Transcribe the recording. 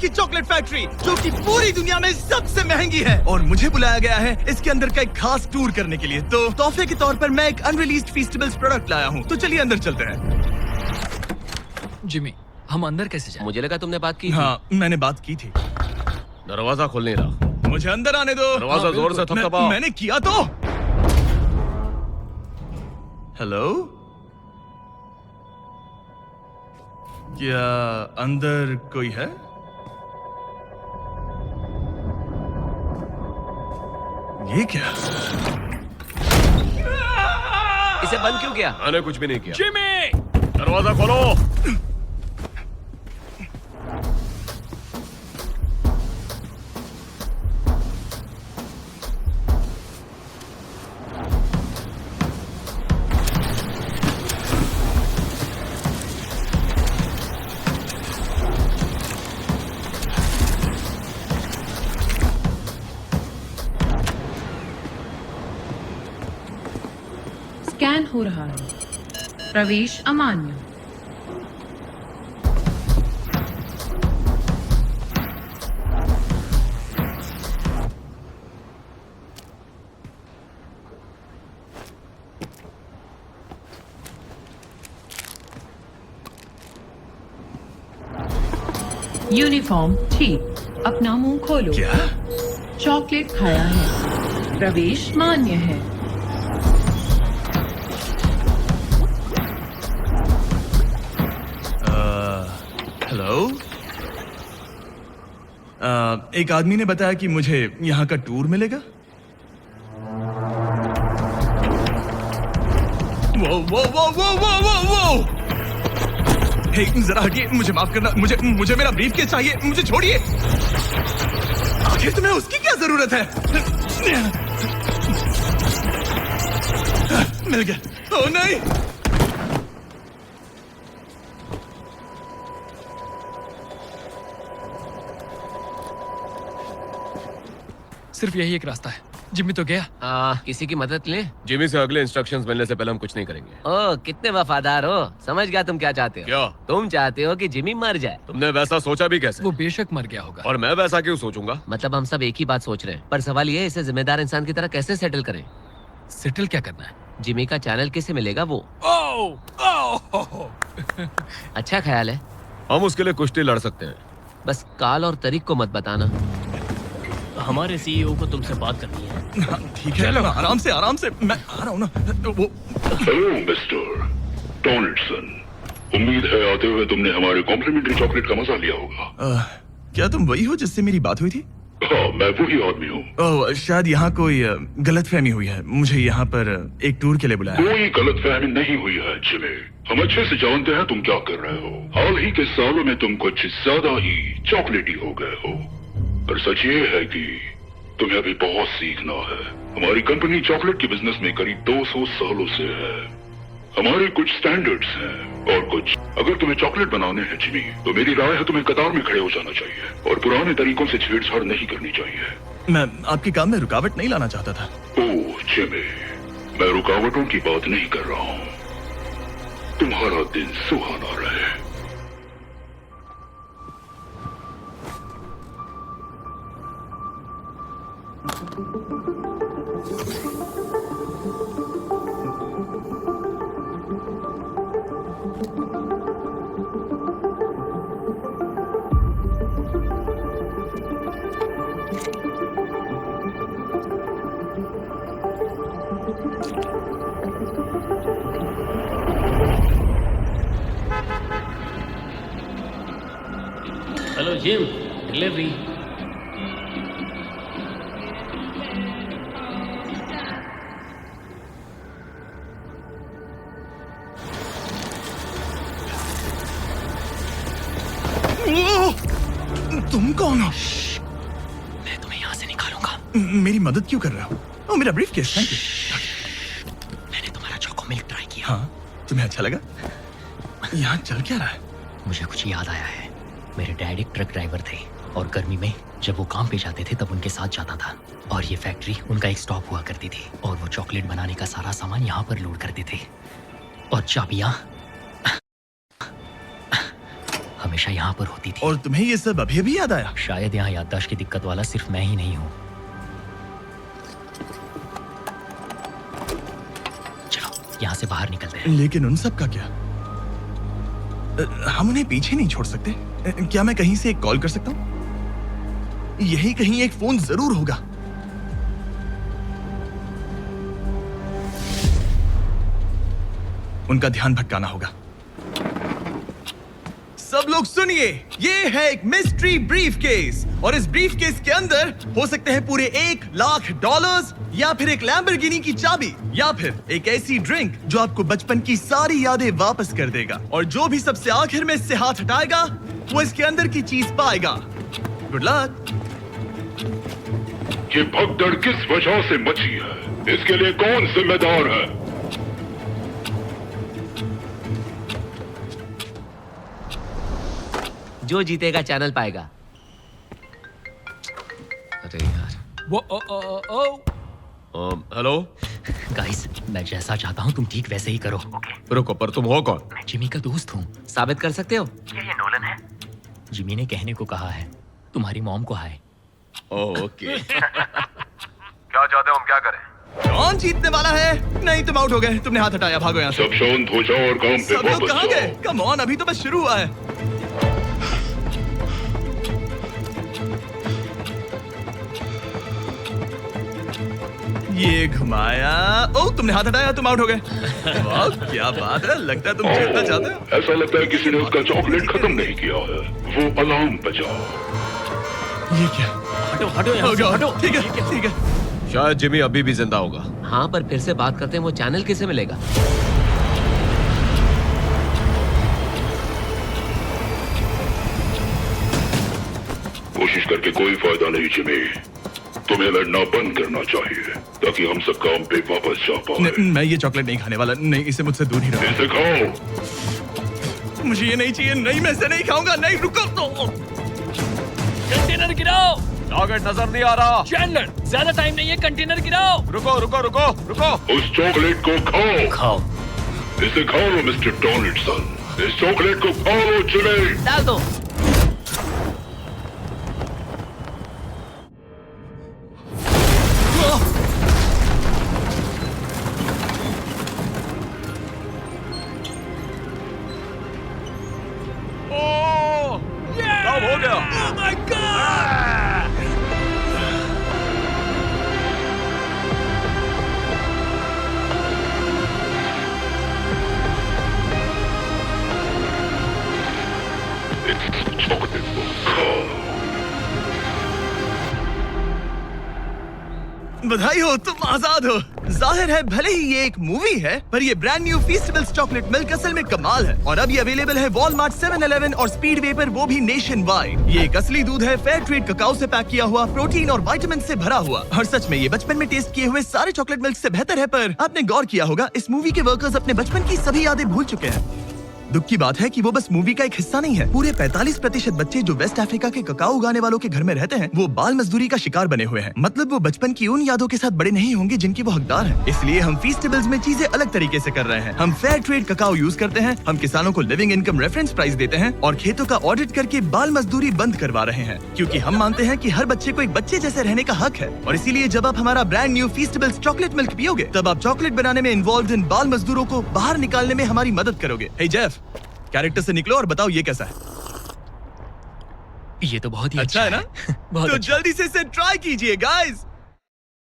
की chocolate factory, जो कि पूरी दुनिया में सबसे महंगी है, और मुझे बुलाया गया है इसके अंदर का एक खास टूर करने के लिए। तो तोहफे के तौर पर मैं एक अनरिलीज्ड फीस्टेबल्स प्रोडक्ट लाया हूँ। तो चलिए अंदर चलते हैं। जिमी, हम अंदर कैसे जाएं? मुझे लगा तुमने बात की थी। हाँ, मैंने बात की थी। दरवाजा खोल नहीं रहा। मुझे अंदर आने दो। दरवाजा जोर से थपथपाओ। मैंने किया तो। हेलो, क्या अंदर कोई है? ये क्या? इसे बंद क्यों किया? मैंने कुछ भी नहीं किया। जिमी! दरवाजा खोलो। स्कैन हो रहा है। प्रवेश अमान्य। यूनिफॉर्म ठीक। अपना मुंह खोलो। क्या? चॉकलेट खाया है। प्रवेश मान्य है। हेलो, एक आदमी ने बताया कि मुझे यहाँ का टूर मिलेगा। वो वो वो वो वो वो वो हे, जरा हटिए, मुझे माफ करना। मुझे मेरा ब्रीफकेस चाहिए। मुझे छोड़िए। आखिर तुम्हें उसकी क्या जरूरत है? मिल गया। ओह नहीं। सिर्फ यही एक रास्ता है। जिमी तो गया। किसी की मदद ले। जिमी से अगले इंस्ट्रक्शंस मिलने से पहले हम कुछ नहीं करेंगे। ओ, कितने वफादार हो। समझ गया तुम क्या चाहते हो। क्या? तुम चाहते हो कि जिमी मर जाए। तुमने वैसा सोचा भी कैसे? वो बेशक मर गया होगा। और मैं वैसा क्यों सोचूंगा? मतलब हम सब एक ही बात सोच रहे हैं, पर सवाल ये है इसे जिम्मेदार इंसान की तरह कैसे सेटल करें। सेटल क्या करना है? जिमी का चैनल किसे मिलेगा वो? अच्छा ख्याल है। हम उसके लिए कुश्ती लड़ सकते हैं। बस काल और तारीख को मत बताना। हमारे सीईओ को तुमसे बात करनी है। हाँ, ठीक है। आराम से मैं आ रहा हूँ ना। वो हेलो मिस्टर डोनाल्डसन, उम्मीद है आते हुए तुमने हमारे कॉम्प्लीमेंट्री चॉकलेट का मजा लिया होगा। क्या तुम वही हो जिससे मेरी बात हुई थी? हाँ, मैं वही आदमी हूँ। ओह, शायद यहाँ कोई गलतफहमी हुई है। मुझे यहाँ पर एक टूर के लिए बुलाया। कोई गलतफहमी नहीं हुई है जिमी। हम अच्छे से जानते हैं तुम क्या कर रहे हो। हाल ही के सालों में तुम कुछ ज्यादा ही चॉकलेटी हो गए हो। पर सच ये है कि तुम्हें अभी बहुत सीखना है। हमारी कंपनी चॉकलेट के बिजनेस में करीब 200 सालों से है। हमारे कुछ स्टैंडर्ड्स हैं और कुछ। अगर तुम्हें चॉकलेट बनाने हैं जिमी, तो मेरी राय है तुम्हें कतार में खड़े हो जाना चाहिए और पुराने तरीकों से छेड़छाड़ नहीं करनी चाहिए। मैं आपके काम में रुकावट नहीं लाना चाहता था। ओह जिमी, मैं रुकावटों की बात नहीं कर रहा हूँ। तुम्हारा दिन सुहाना रहे। Hello gym, delivery. तुम कौन हो? मैं तुम्हें यहाँ से निकालूंगा। मेरी मदद क्यों कर रहे हो? ओह, मेरा ब्रीफकेस। Thank you. मैंने तुम्हारा चोको मिल्क ट्राई किया। हाँ, तुम्हें अच्छा लगा? यहाँ चल क्या रहा है? मुझे कुछ याद आया है। मेरे डैड एक ट्रक ड्राइवर थे और गर्मी में जब वो काम पे जाते थे तब उनके साथ जाता था, और ये फैक्ट्री उनका एक स्टॉप हुआ करती थी, और वो चॉकलेट बनाने का सारा सामान यहाँ पर लोड करते थे, और चाबियाँ हमें हमेशा यहाँ पर होती थी। और तुम्हें ये सब अभी अभी याद आया? शायद यहाँ याददाश्त की दिक्कत वाला सिर्फ मैं ही नहीं हूँ। चलो यहाँ से बाहर निकलते हैं। लेकिन उन सब का क्या? हम उन्हें पीछे नहीं छोड़ सकते। क्या मैं कहीं से एक कॉल कर सकता हूँ? यही कहीं एक फोन जरूर होगा। उनका ध्यान भटकाना होगा। सब लोग सुनिए, ये है एक मिस्ट्री ब्रीफकेस और इस ब्रीफकेस के अंदर हो सकते हैं पूरे $1,00,000 या फिर एक लैम्बोर्गिनी की चाबी या फिर एक ऐसी ड्रिंक जो आपको बचपन की सारी यादें वापस कर देगा। और जो भी सबसे आखिर में इससे हाथ हटाएगा वो इसके अंदर की चीज पाएगा। Good luck. ये भगदड़ किस वजह से मची है? इसके लिए कौन जिम्मेदार है? जो जीतेगा चैनल पाएगा। अरे यार, वो हेलो। गाइस, मैं जैसा चाहता हूँ तुम ठीक वैसे ही करो। रुको, पर तुम हो कौन? मैं जिमी का दोस्त हूँ। साबित कर सकते हो? ये नोलन है। जिमी ने कहने को कहा है तुम्हारी मॉम को हाय। ओके। क्या चाहते हो हम क्या करें? कौन जीतने वाला है? नहीं, तुम आउट हो गए। तुमने हाथ हटाया, भागो यहाँ से। सब शांत हो जाओ और काम पे सब लोग वापस कहाँ गए? जाओ। कम ऑन, अभी तो बस शुरू हुआ है। ये घुमाया। ओह, तुमने हाथ हटाया, तुम आउट हो गए। वाह, क्या बात है। लगता है तुम जीतना चाहते हो। ऐसा लगता है किसी ने उसका चॉकलेट खत्म नहीं किया है। वो अलार्म बजाओ। ये क्या हटो हटो यहाँ हो से, गया? हटो। ठीक है, ठीक है। शायद जिमी अभी भी जिंदा होगा। हाँ, पर फिर से बात करते हैं, वो चैनल किसे मिलेगा? कोशिश करके कोई फायदा नहीं जिमी। तुम्हें लड़ना बंद करना चाहिए ताकि हम सब काम पे वापस जा पाए। मैं ये चॉकलेट नहीं खाने वाला। नहीं, इसे मुझसे दूर ही रहो। इसे खाओ। मुझे ये नहीं चाहिए। नहीं, मैं इसे नहीं खाऊंगा। नहीं, रुको तो। कंटेनर गिराओ। टारगेट नजर नहीं आ रहा। चैंडलर, ज्यादा टाइम नहीं है, कंटेनर गिराओ। रुको रुको रुको रुको। उस चॉकलेट को खाओ। खाओ। इसे खाओ लो मिस्टर डोनाल्डसन। इस चॉकलेट को खाओ लो जिमी। डाल दो। सब हो गया। चॉकलेट को खाओ। बधाई हो, तुम आजाद हो। जाहिर है भले ही ये एक मूवी है, पर ये ब्रांड न्यू फीस्टेबल्स चॉकलेट मिल्क असल में कमाल है। और अब ये अवेलेबल है वॉलमार्ट, 7-Eleven और स्पीडवे पर, वो भी नेशन वाइड। ये एक असली दूध है, फेयर ट्रेड ककाओ से पैक किया हुआ, प्रोटीन और विटामिन से भरा हुआ। और सच में ये बचपन में टेस्ट किए हुए सारे चॉकलेट मिल्क से बेहतर है। पर आपने गौर किया होगा, इस मूवी के वर्कर्स अपने बचपन की सभी यादें भूल चुके हैं। दुख की बात है कि वो बस मूवी का एक हिस्सा नहीं है। पूरे 45% बच्चे जो वेस्ट अफ्रीका के ककाओ उगाने वालों के घर में रहते हैं, वो बाल मजदूरी का शिकार बने हुए हैं। मतलब वो बचपन की उन यादों के साथ बड़े नहीं होंगे जिनके वो हकदार हैं। इसलिए हम फीस्टेबल्स में चीजें अलग तरीके से कर रहे हैं। हम फेयर ट्रेड ककाओ यूज करते हैं, हम किसानों को लिविंग इनकम रेफरेंस प्राइस देते हैं और खेतों का ऑडिट करके बाल मजदूरी बंद करवा रहे हैं। क्योंकि हम मानते हैं कि हर बच्चे को एक बच्चे जैसे रहने का हक है। और इसीलिए जब आप हमारा ब्रांड न्यू फीस्टेबल्स चॉकलेट मिल्क पियोगे, तब आप चॉकलेट बनाने में इन्वॉल्व इन बाल मजदूरों को बाहर निकालने में हमारी मदद करोगे। हे जेफ, कैरेक्टर से निकलो और बताओ ये कैसा है। ये तो बहुत ही अच्छा है ना? बहुत तो अच्छा। जल्दी से इसे ट्राई कीजिए गाइस।